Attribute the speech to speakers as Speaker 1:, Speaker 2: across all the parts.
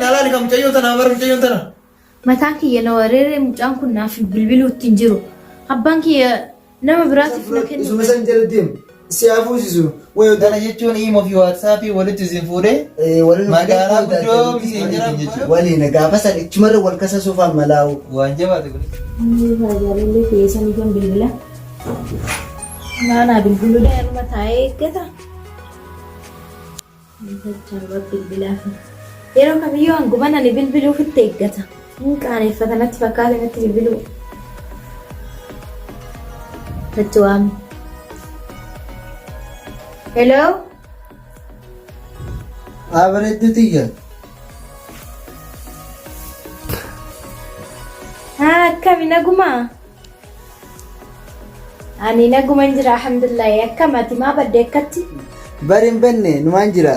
Speaker 1: nalali kam cayyoo tana barum cayyoo tana.
Speaker 2: Mataan kiyya na wareeree mucaan kun naaf bilbiluutti hin jiru. Abbaan kiyya nama biraatiif na kennu.
Speaker 3: Isuma san jala deemu. Si hafuusisu.
Speaker 1: Kana jechuun imo fi WhatsApp walitti isin fuudhee magaalaa guddoo bisiin jira.
Speaker 3: Waliin gaafa san ichumarra wal kasa soofaan malaa'u.
Speaker 1: Waan jabaate kun.
Speaker 2: Inni faayidaalee keessanii kan bilbila. Naanaa bilbiluu daa'ima taa'ee eeggata. Yeroo kamiyyuu hanguma ani bilbiluuf itti eeggata. Inni qaaneeffata natti fakkaata natti bilbiluu. Natti waami. Hello?
Speaker 3: Bareedduu tiyya.
Speaker 2: Akkami nagumaa? Ani naguma jira alhamdulillah. Akkam ati maa badde akkatti?
Speaker 3: Bari hin banne numaan jira.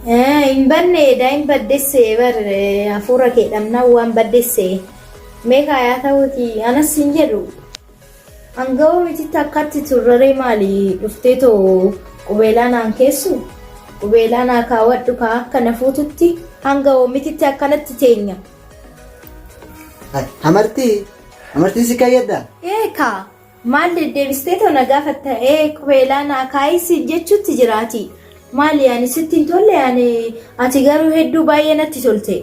Speaker 2: Hin banne daa'im baddesse bar hafuura kee dhabnaa waan baddesse. Meeqa yaa ta'uuti anas hin jedhu. Angawoo mititti akkatti turraree maali dhuftee too qubeelaa naan keessu? Qubeelaa naa kaawwadhu kaa akka na fuututti angawoo mititti akkanatti teenya.
Speaker 3: Amartii si kayyadda?
Speaker 2: Eekaa maal deddeebistee too na gaafatta qubeelaa naa kaayisi jechuutti jiraati. Maali ani sitti hin tolle ati garuu hedduu baay'ee natti tolte.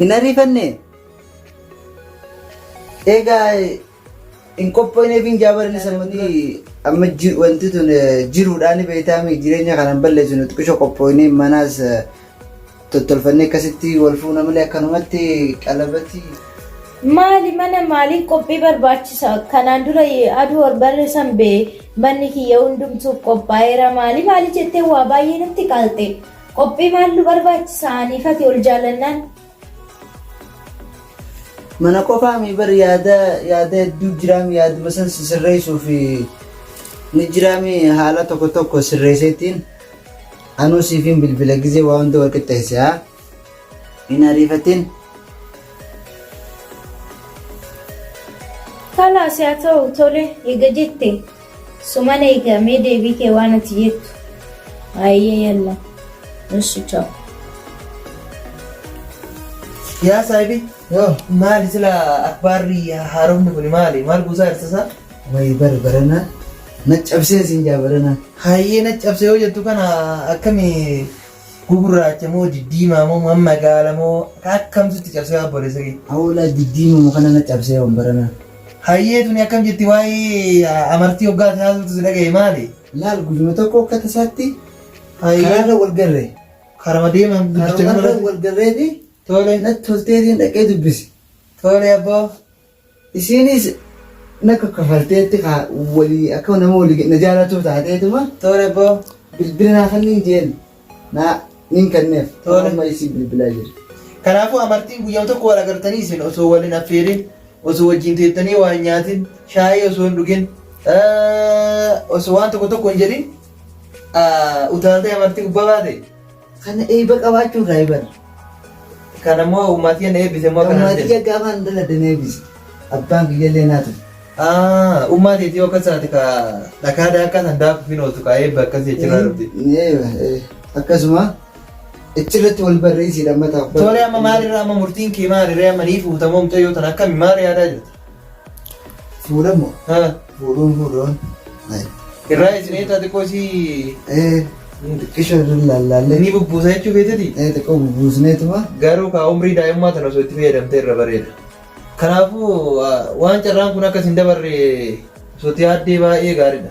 Speaker 3: Hin ariifanne? Egaa hin qophoofneef hin jaabarne sammuu amma wanti tun jiruudhaan beekame jireenya kanan balleessu nuti qisho qophoofnee manaas tottolfannee akkasitti wal fuuna malee akkanumatti qalabatti.
Speaker 2: Maali mana maaliin qophii barbaachisa kanaan dura aduu wal barreessan bee manni kiyya hundumtuuf qophaa'eera maali jettee waa baay'ee natti qalte qophii maallu barbaachisa aniifati ol jaalannaan.
Speaker 3: Mana qofaa mi bar yaada hedduu jiraami yaaduma san sirreessuuf ni jiraami haala tokko sirreesseetiin anuu siifin bilbila gizee waa hunda wal qixxeesse haa hin ariifatiin.
Speaker 2: Kalaas yaa ta'u tole eega jette sumana eegamee deebii kee waan ati jettu. Ayyee yalla. Ishi ciao.
Speaker 1: Yaa saahibi.
Speaker 3: Yoo
Speaker 1: maali sila akbaarri haaromni kun maal buusaa hirtasa?
Speaker 3: wayi barana na cabsee siin jaabarana.
Speaker 1: Hayyee na cabsee yoo jettu kana akkami gugurraacha moo diddiimaa moo magaala moo akkamtutti cabsee abboleessa kee?
Speaker 3: Awwaalaa diddiimaa kana na cabsee barana.
Speaker 1: Hayyee tuni akkam jetti waa'ee amartii hoggaa taasisu si dhagaye maali?
Speaker 3: Laal guduma tokko akka tasaatti karaarra wal garree.
Speaker 1: Karama deeman
Speaker 3: karaarra wal garreeti.
Speaker 1: Tole.
Speaker 3: Natti tolteetiin dhaqee dubbisi.
Speaker 1: Tole abboo.
Speaker 3: Isiinis na kaffalteetti walii akka nama walii na jaalatu taateetuma.
Speaker 1: Tole abboo.
Speaker 3: Bilbila naaf hin jeen naa nin kenneef.
Speaker 1: Tole.
Speaker 3: Amma isii bilbilaa jira.
Speaker 1: Kanaafuu amartiin guyyaa tokko wal agartanii isin osoo waliin affeerin osoo wajjin teettanii waan nyaatin shaayii osoo hin dhugin osoo waan tokko hin jedhin utaaltee amartii gubbaa baate.
Speaker 3: Kana eeba qabaachuu raayiban.
Speaker 1: Kana moo uummatii na eebbise moo kana
Speaker 3: uummatii gaafa hin daladhan eebbise. Abbaan biyyallee naatu.
Speaker 1: Uummatii yoo akkas taate ka dhakaa daakkaa san daaku finootu ka eebba akkas jechaa jirti.
Speaker 3: Akkasuma achirratti wal barreessii lammataa.
Speaker 1: Tole amma maalirraa amma murtiin kee maalirraa amma nii fuutamoo mucayyoo tan akkami maal yaadaa jirti?
Speaker 3: Fuudhamoo? Fuudhuun.
Speaker 1: Irraa isin eetaa xiqqoo isii
Speaker 3: Xiqqisho lallaallee.
Speaker 1: ni bubbuusa jechuu feetati?
Speaker 3: Xiqqoo bubbuusneetuma.
Speaker 1: Garuu ka umrii daa'immaa tan osoo itti fayyadamtee irra bareeda. Kanaafuu waan carraan kun akkas hin dabarre osoo yaaddee baay'ee gaariidha.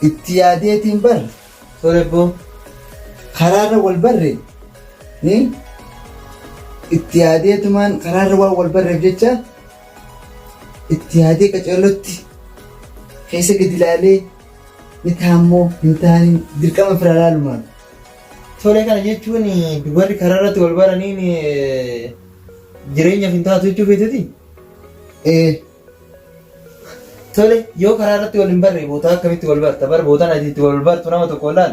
Speaker 3: Itti yaadeetiin bar.
Speaker 1: Tole abboo.
Speaker 3: Karaarra wal barre. Itti yaadeetumaan karaarra waan wal barreef jecha itti yaadee qaceellotti keessa gadi ilaalee ni taammoo hin taaniin dirqama fira laalumaan.
Speaker 1: Tole kana jechuun warri karaa irratti wal baraniin jireenyaaf hin taatu jechuu feetati? Tole yoo karaa irratti wal hin barre bootaa akkamitti wal barta? Bar bootaan ati itti wal bartu nama tokko laal.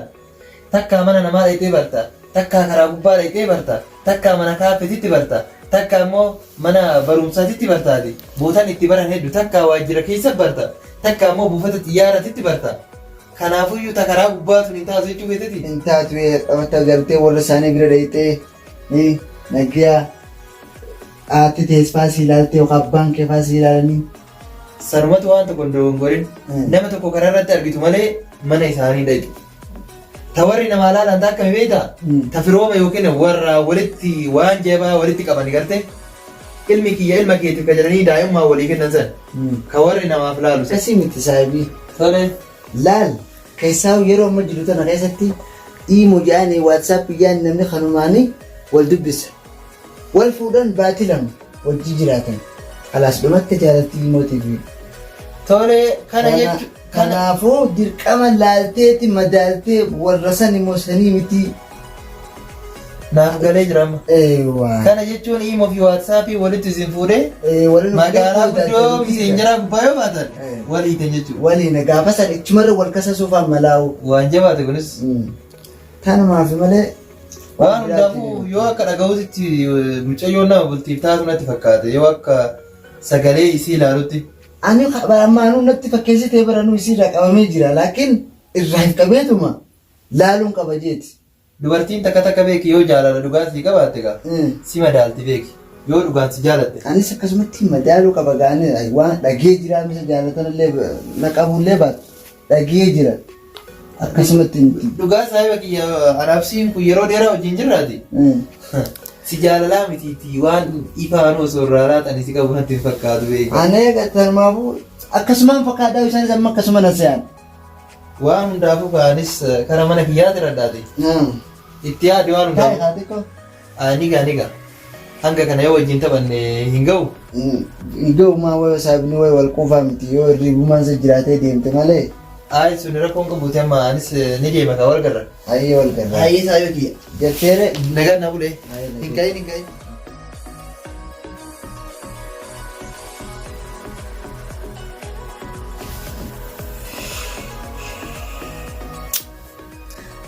Speaker 1: Takkaa mana namaa dhaqxee barta. Takkaa karaa gubbaa dhaqxee barta. Takkaa mana kaafetitti barta. Takkaa immoo mana barumsaatitti bartaati. Bootaan itti baran hedduu takkaa waajjira keessa barta. Takkaa immoo buufata xiyyaaraatitti barta. Kanaafuyyuu takaraa gubbaatu hin taatu jechuu beekti.
Speaker 3: Hin taatu qabata gartee warra isaanii bira dhayitee nagyaa haati teesfaas ilaaltee yookaan abbaan kee faas ilaalanii.
Speaker 1: Sanumatu waan tokko hin dogongorin nama tokko karaa irratti argitu malee mana isaanii dhaqi. Ta warri nama alaalaan taa akkami beektaa? Ta firooma yookiin warra walitti waan jabaa walitti qaban gartee ilmi kiyya ilma keetiif jedhanii daa'immaa walii kennan san ka warri namaaf laalu.
Speaker 3: Akkasii miti saahibii.
Speaker 1: Tolee.
Speaker 3: Laal keessaa yeroo amma jiru tana keessatti iimoo jedhanii waatsaappii jedhanii namni kanumaanii wal dubbisa. Wal fuudhan baatii lama wajji jiraatan. Alaas dhumatti jaalatti iimootiif.
Speaker 1: Tolee kana jechuun.
Speaker 3: Kanaafuu dirqama laalteeti madaaltee warra san immoo sanii miti.
Speaker 1: Naaf galee jira amma. Kana jechuun iimoo fi waatsaappii walitti isin fuudhee magaalaa guddoo miseenjara gubbaa yoo baatan waliitan jechuudha.
Speaker 3: Waliin gaafa san ichumarra wal kasasuuf amalaa'u.
Speaker 1: Waan jabaate kunis.
Speaker 3: Kanumaaf malee.
Speaker 1: Waan hundaafuu yoo akka dhaga'uutti mucayyoon nama bultiif taatu natti fakkaate yoo akka sagalee isii ilaalutti.
Speaker 3: Ani ammaanuu natti fakkeessitee baranuu isiirraa qabamee jira laakiin irraa hin qabeetuma laaluun qaba jeeti.
Speaker 1: Dubartiin takka beeki yoo jaalala dhugaatii qabaatte gaa si madaalti beeki yoo dhugaatii jaalatte.
Speaker 3: Anis akkasumatti madaaluu qaba gaanii waan dhagee jira misa jaalatanillee na qabullee baatu dhagee jira akkasumatti.
Speaker 1: Dhugaa saahiba kiyya anaabsiin kun yeroo dheeraa wajjin jirraati. Si jaalalaa mitiitii waan ifaan osoo irraa laatan si qabu natti fakkaatu beekaa.
Speaker 3: Ani eeggatamaafuu akkasumaan fakkaadhaa isaanis amma akkasuma na se'an.
Speaker 1: Waan hundaafuu kaanis karaa mana kiyyaatti raddaate. Itti yaade waan hundaafu. Niga. Hanga kana yoo wajjin taphanne hin ga'u.
Speaker 3: Hin ga'u maa wayii saabni wayii wal quufaa miti yoo hirribumaan isa jiraatee deemte malee.
Speaker 1: Ayi sun rakkoon qabuute amma anis ni deema ka wal garra.
Speaker 3: Ayyee wal garra.
Speaker 1: Ayyee saayoo kiyya.
Speaker 3: Jetteere.
Speaker 1: Nagaan na bulee. Hin gahin.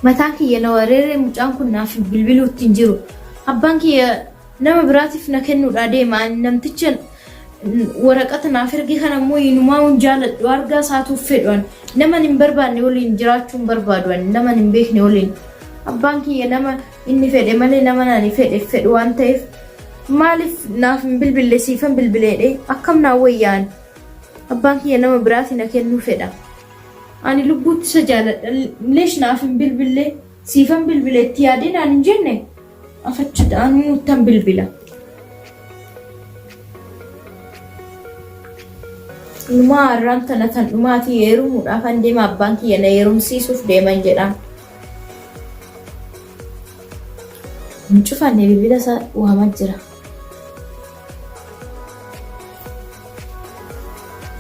Speaker 2: Mataan kiyya na wareeree mucaan kun naaf bilbiluutti hin jiru. Abbaan kiyya nama biraatiif na kennuudha deema. Namticha waraqata naaf erge kana immoo inumaa hin jaaladhu argaa isaatuuf fedhan. Nama hin barbaanne waliin jiraachuu hin barbaadu. Nama hin beekne waliin. Abbaan kiyya nama inni fedhe malee nama naan fedhu waan ta'eef maaliif naaf hin bilbille siifan bilbileedhe akkam naa wayyaan. Abbaan kiyya nama biraatiif na kennuu fedha. Ani lubbuutti isa jaaladha. Leesh naaf hin bilbille siifan bilbileetti yaadee naan hin jenne afachuudhaan muuttan bilbila. Dhumaa har'aan tana tan dhumaatii heerumuudhaaf an deema abbaan kiyya na heerumsiisuuf deeman jedhaan. Hin cufanne bilbila isaa waamaa jira.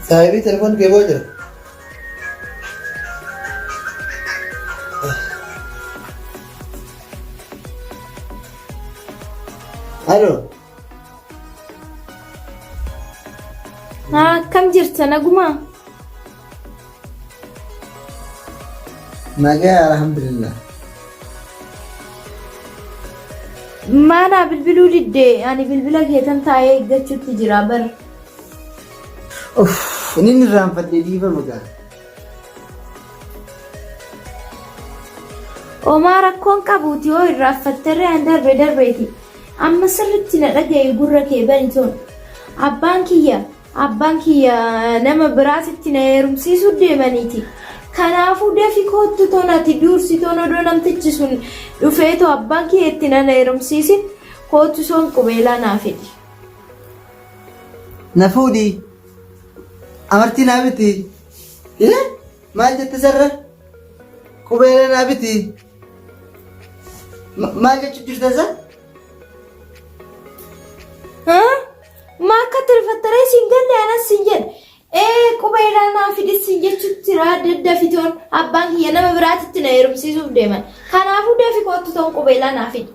Speaker 1: Saahibii telefoon kee boo jira.
Speaker 3: Halo.
Speaker 2: Akkam jirta nagumaa?
Speaker 3: Nagaa alhamdulillah.
Speaker 2: Maanaa bilbiluu diddee ani bilbila keetan taa'ee eeggachuutti jira bara.
Speaker 3: Inni irraanfadhee dhiifama gaa.
Speaker 2: Omaa rakkoon qabuuti yoo irraanfattarree an darbeeti. Amma sirriitti na dhagaye gurra kee banitoon. Abbaan kiyya nama biraatitti na heerumsiisuu deemaniiti. Kanaafuu dafi kootu toonati duursi toon odoo namtichi sun dhufeetoo abbaan kiyya itti na heerumsiisin kootu soon qubeelaa naa fedhi.
Speaker 3: Na fuudhi. Amartii naa biti. Maal jette sarara? Qubeelaa naa biti. Maal jechuu jirta isaa?
Speaker 2: Maa akka tirfattaree siin galle anas siin jedhe. Qubeelaa naa fidhi siin jechuutti daddafitoon abbaan kiyya nama biraatitti na heerumsiisuuf deeman. Kanaafuu dafi kootu toon qubeelaa naa fidhi.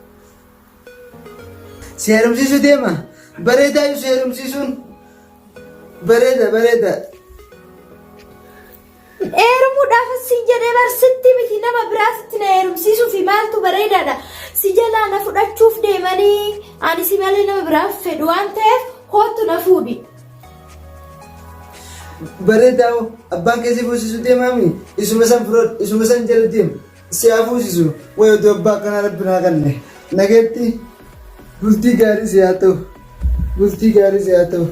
Speaker 3: Si heerumsiisuu deema? Bareedaa yoo si heerumsiisuun? Bareeda.
Speaker 2: Heerumuudhaaf siin jedhee barsitti miti nama biraatitti na heerumsiisuuf maaltu bareedaadha. Si jalaa na fudhachuuf deemanii ani si malee nama biraaf fedhu waan ta'eef kootu na fuudhi.
Speaker 3: bareedaa abbaan keessi fuusisu deemaami isuma san firood isuma san jala deem si haa fuusisu wayii oduu abbaa kanaa rabbi naa kanne nageetti bultii gaarii si haa ta'u bultii gaarii si haa ta'u.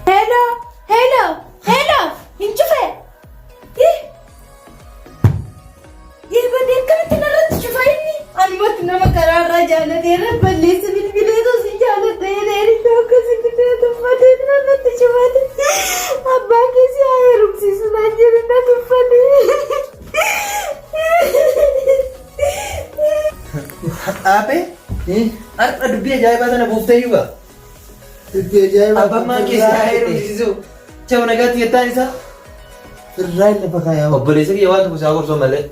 Speaker 2: Hello, hello, hello. Hinchufe. Yerbadee akkamitti narratti cufa inni? Anumatti nama karaarraa jaallateera balleessa bilbilee tosii jaallateera iddoo akkasitti tuffatee narratti cufate. Abbaan keessi haa heerumsiisu naan jedhu na tuffate.
Speaker 1: Aabe? Har'a dubbii ajaa'ibaa sana buuftee yuuba.
Speaker 3: Dubbii ajaa'ibaa.
Speaker 1: Abbaan maan keessi haa heerumsiisu. Chama nagaatti jettaan isaa?
Speaker 3: Irraa inni bakka yaa'u.
Speaker 1: Obboleessa kiyya waan tokko isaa gorsoo malee.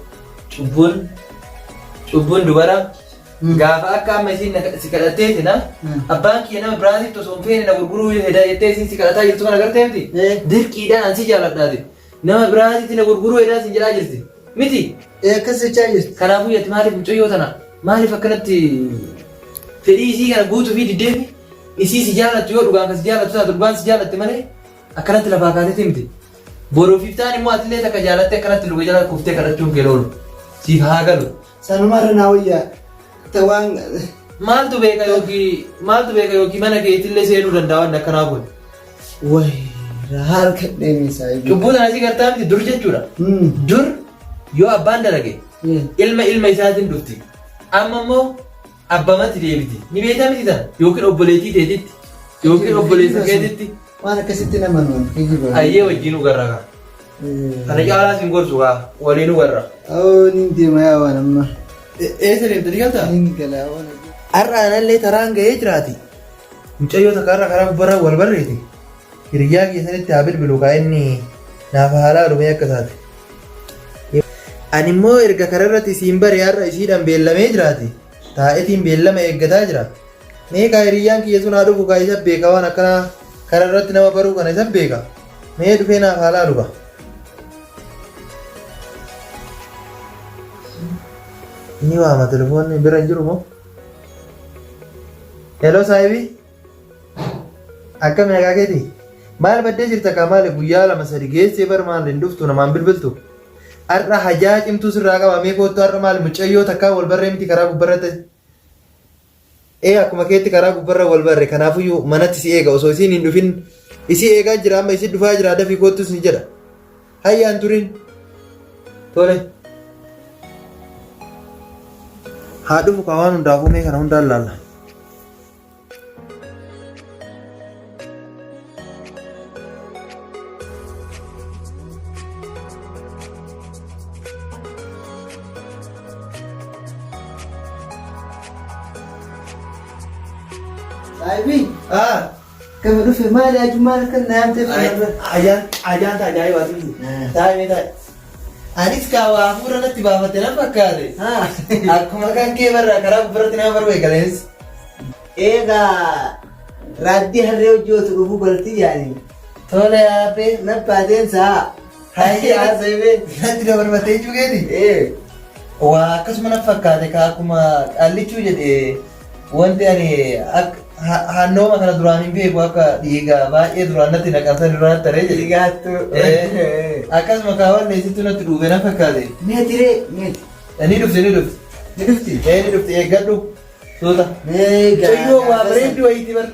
Speaker 1: Cubbuun dubara gaafa akka amma isiin si kadhatteeti na abbaan kiyya nama biraatiif osoo hin feene na gurguruu hedaa jettee isiin si kadhataa jirtu kana agartee miti dirqiidhaan ansi jaalladhaati nama biraatitti na gurguruu hedaa siin jedhaa jirti miti
Speaker 3: Akkas jechaa jirti.
Speaker 1: kanaafuu yetti maaliif mucayyoo tana maaliif akkanatti fedhii isii kana guutuu fi diddeefi isii si jaallattu yoo dhugaan kan si jaallattu taatu dhugaan si jaallatte malee akkanatti lafaa kaateeti miti boruufiif ta'an immoo atillee takka jaalatte akkanatti luga jala kuuftee kadhachuun kee loolu siif haa galu.
Speaker 3: Sanumarra naa wayyaa tawaan
Speaker 1: Maaltu beeka yookiin mana keetillee seenuu danda'a waan akkanaa kun.
Speaker 3: wayii harka deemisaa.
Speaker 1: Cubbuu sana asii gartaa miti dur jechuudha. Dur yoo abbaan dalage ilma isaatiin dhufti. Amma immoo abbamatti deebiti. Ni beektaa miti tana yookiin obboleettii teetitti yookiin obboleessa keetitti.
Speaker 3: Waan akkasitti nama nuun kijiba.
Speaker 1: Ayyee wajjin ugarra kaa. Kana caalaa siin gorsu kaa waliin ugarra.
Speaker 3: Ni deema yaa waan amma.
Speaker 1: Eessa deemta digaltaa?
Speaker 3: Ni galaa waan.
Speaker 1: Har'a anallee taraan ga'ee jiraati. Mucayyoo takkaarra karaa gubbarraa wal barreeti. Hiriyyaa keessanitti haa bilbilu kaa inni naaf haalaa dhumee akka taate. Ani immoo erga kararratti isiin bare har'a isiidhaan beellamee jiraati. Taa'etiin beellama eeggataa jira. Mee kaa hiriyyaan kiyya sun haa dhufu kaa isa beeka waan akkanaa kararratti nama baruu kana isa beeka. Mee dhufee naaf haalaa dhufa. Ni waama telefoonni bira hin jiru moo? Hello saahibii? Akkami nagaa keeti? Maal baddee jirta kaa maali guyyaa lama sadi geessee bar maal hin dhuftu namaan bilbiltu? Har'a hajaa cimtuu sirraa qaba mee koottu har'a maali mucayyoo takkaa wal barree miti karaa gubbarratti? Akkuma keetti karaa gubbarra wal barre kanaafuyyuu manatti si eega osoo isiin hin dhufin isii eegaa jira amma isi dhufaa jira dafii koottus ni jedha. Hayyaan turin. Tole. Haa dhufu kaa waan hundaafuu mee kana hundaan laalla.
Speaker 3: Saahibii. Kami dhufe maali ajumaan akka naamtee fuuldura.
Speaker 1: Ajaan ta'a ajaa'ibaati. Taa'ee taa'e. Anis kaawaa hafuura natti baafatte na fakkaate. Akkuma kan kee barra karaa gubbarratti nama baruu eegalees.
Speaker 3: Eegaa raaddii harree hojjootu dhufuu bartii yaani.
Speaker 1: Tole yaabbee.
Speaker 3: Nabbaateen saa.
Speaker 1: Hayyee haasa'ee natti dabarfatee juugeeti. Waa akkasuma na fakkaate kaa akkuma qallichuu jedhee wanti ani hannooma kana duraan hin beeku akka dhiigaa baay'ee duraan natti naqamsan duraan taree jedhe.
Speaker 3: Dhiigaattu.
Speaker 1: Akkasuma kaawwan neessittuu natti dhufe na fakkaate.
Speaker 3: Meetiree meeti.
Speaker 1: Ni dhufti.
Speaker 3: Ni dhufti.
Speaker 1: Ni dhufti eeggadhu. Suuta.
Speaker 3: Meegaa.
Speaker 1: Mucayyoo waa bareeddu wayiiti bar.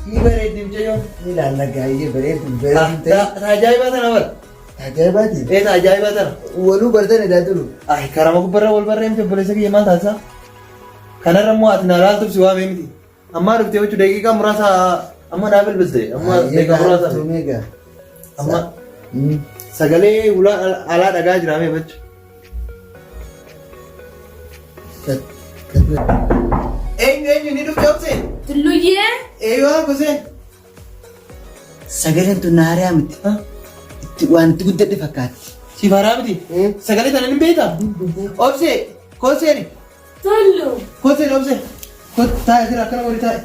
Speaker 1: Ni bareeddi mucayyoon.
Speaker 3: Ni ilaalla gaayyee bareedu ta'e.
Speaker 1: Ajaa'ibaa tana bar.
Speaker 3: Ajaa'ibaati.
Speaker 1: Ajaa'ibaa tana.
Speaker 3: Waluu bartan edaa turu.
Speaker 1: Karama gubbarra wal barreemte obboleessa kiyya maal taasisaa? Kanarra immoo ati naa laaltuuf si waamee miti. Ammaa dhuftee jechuun daqiiqaa muraasa amma naa bilbilte. Amma daqiiqaa muraasa.
Speaker 3: Meegaa.
Speaker 1: Amma sagalee ulaa alaa dhagaa jiraamee bachu. Eenyu ni dhufte obseen?
Speaker 2: Tulluyyee.
Speaker 1: Waan goseen?
Speaker 3: Sagaleen tun naariyaa miti. Wanti guddadhe fakkaatti.
Speaker 1: Si faaraa miti? Sagalee tana ni beektaa? Obsee kooseeni?
Speaker 2: Tullu.
Speaker 1: Kooseeni obsee? Taa'e jira akkana wali taa'e.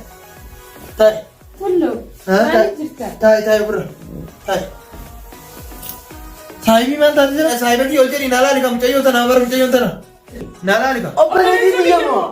Speaker 1: Taa'e.
Speaker 2: Tullu. Maaliif jirta?
Speaker 1: Taa'e bira. Taa'e. Saahibii maal taate jira? Saahibii ol jedhi naa laali ka mucayyoo tana bara mucayyoon tana. Naa laali ka.
Speaker 3: Obboleettii biyya moo?